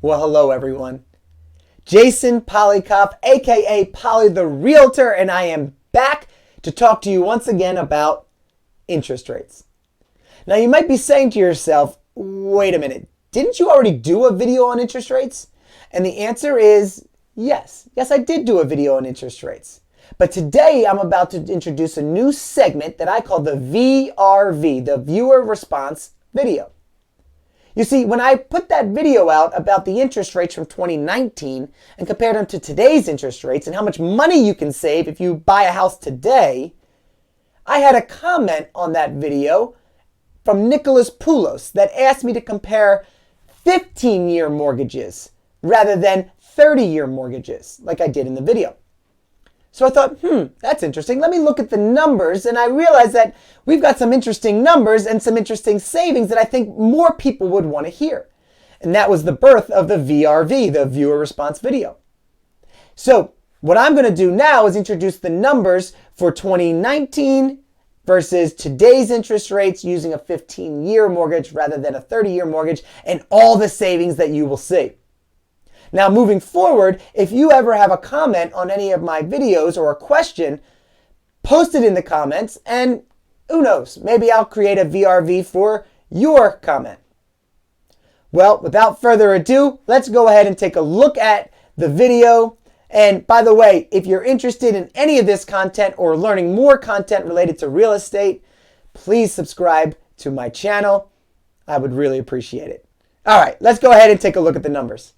Well, hello everyone. Jason.polykoff, aka Polly the Realtor, and I am back to talk to you once again about interest rates. Now you might be saying to yourself, wait a minute, didn't you already do a video on interest rates? And the answer is yes. Yes, I did do a video on interest rates. But today I'm about to introduce a new segment that I call the VRV, the Viewer Response Video. You see, when I put that video out about the interest rates from 2019 and compared them to today's interest rates and how much money you can save if you buy a house today, I had a comment on that video from Nicholas Pulos that asked me to compare 15-year mortgages rather than 30-year mortgages like I did in the video. So I thought, that's interesting. Let me look at the numbers, and I realized that we've got some interesting numbers and some interesting savings that I think more people would want to hear. And that was the birth of the VRV, the Viewer Response Video. So what I'm going to do now is introduce the numbers for 2019 versus today's interest rates using a 15-year mortgage rather than a 30-year mortgage, and all the savings that you will see. Now, moving forward, if you ever have a comment on any of my videos or a question, post it in the comments, and who knows, maybe I'll create a VRV for your comment. Well, without further ado, let's go ahead and take a look at the video. And by the way, if you're interested in any of this content or learning more content related to real estate, please subscribe to my channel. I would really appreciate it. All right, let's go ahead and take a look at the numbers.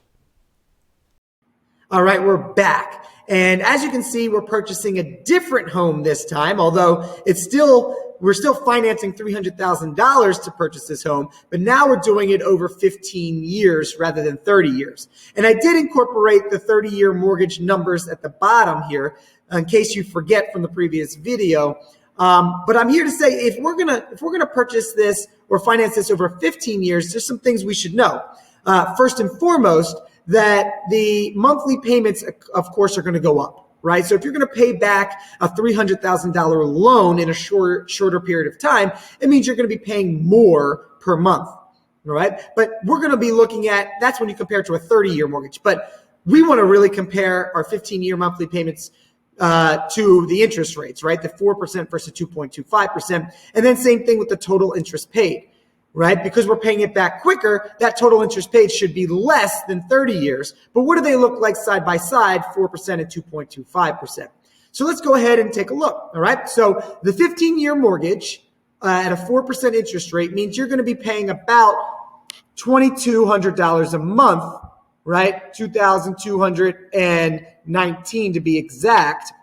All right, we're back. And as you can see, we're purchasing a different home this time, although we're still financing $300,000 to purchase this home, but now we're doing it over 15 years rather than 30 years. And I did incorporate the 30-year mortgage numbers at the bottom here in case you forget from the previous video. But I'm here to say if we're gonna purchase this or finance this over 15 years, there's some things we should know. First and foremost, that the monthly payments, of course, are going to go up, right? So if you're going to pay back a $300,000 loan in a shorter period of time, it means you're going to be paying more per month, all right? But we're going to be looking at, that's when you compare it to a 30-year mortgage. But we want to really compare our 15-year monthly payments to the interest rates, right? The 4% versus 2.25%. And then same thing with the total interest paid. Right? Because we're paying it back quicker, that total interest paid should be less than 30 years. But what do they look like side by side, 4% and 2.25%? So let's go ahead and take a look. All right. So the 15-year mortgage at a 4% interest rate means you're going to be paying about $2,200 a month, right? $2,219 to be exact,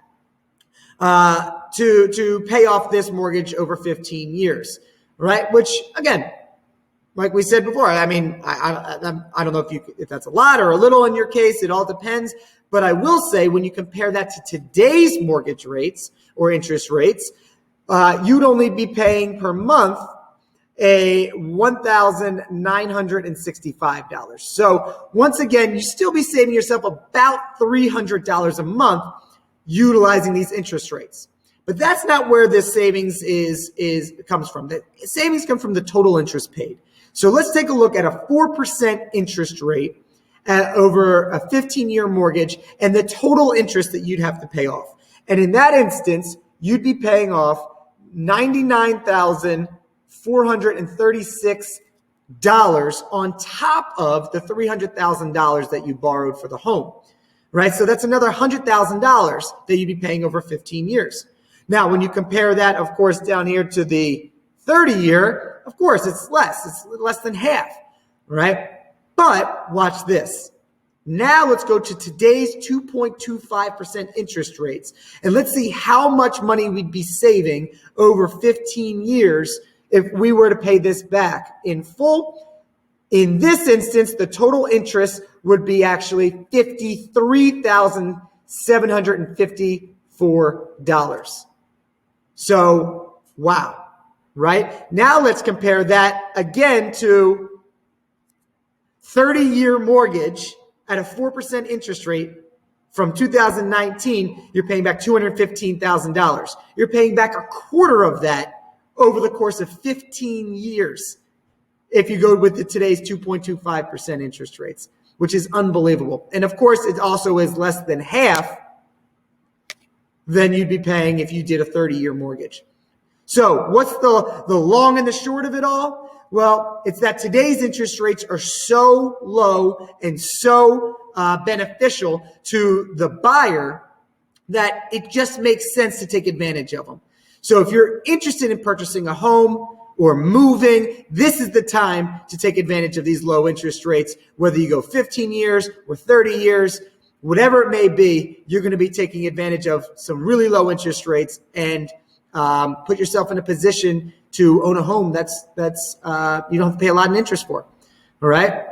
to pay off this mortgage over 15 years. Right? Which, again, like we said before, I mean, I don't know if that's a lot or a little in your case. It all depends. But I will say when you compare that to today's mortgage rates or interest rates, you'd only be paying per month a $1,965. So once again, you still be saving yourself about $300 a month utilizing these interest rates. But that's not where this savings comes from. The savings come from the total interest paid. So let's take a look at a 4% interest rate over a 15-year mortgage and the total interest that you'd have to pay off. And in that instance, you'd be paying off $99,436 on top of the $300,000 that you borrowed for the home, right? So that's another $100,000 that you'd be paying over 15 years. Now, when you compare that, of course, down here to the 30-year, of course, it's less. It's less than half, right? But watch this. Now let's go to today's 2.25% interest rates, and let's see how much money we'd be saving over 15 years if we were to pay this back in full. In this instance, the total interest would be actually $53,754. So, wow, right? Now let's compare that again to 30-year mortgage at a 4% interest rate from 2019. You're paying back $215,000. You're paying back a quarter of that over the course of 15 years if you go with today's 2.25% interest rates. which is unbelievable. And of course, it also is less than half than you'd be paying if you did a 30-year mortgage. So what's the long and the short of it all? Well, it's that today's interest rates are so low and so beneficial to the buyer that it just makes sense to take advantage of them. So if you're interested in purchasing a home or moving, this is the time to take advantage of these low interest rates. Whether you go 15 years or 30 years, whatever it may be, you're going to be taking advantage of some really low interest rates and put yourself in a position to own a home that's you don't have to pay a lot in interest for. All right.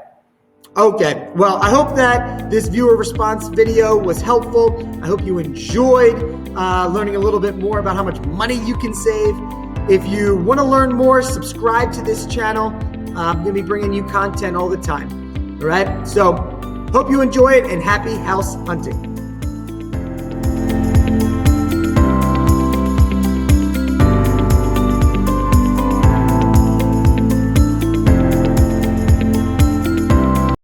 Okay. Well, I hope that this viewer response video was helpful. I hope you enjoyed learning a little bit more about how much money you can save. If you want to learn more, subscribe to this channel. I'm going to be bringing you content all the time. All right. So hope you enjoy it and happy house hunting.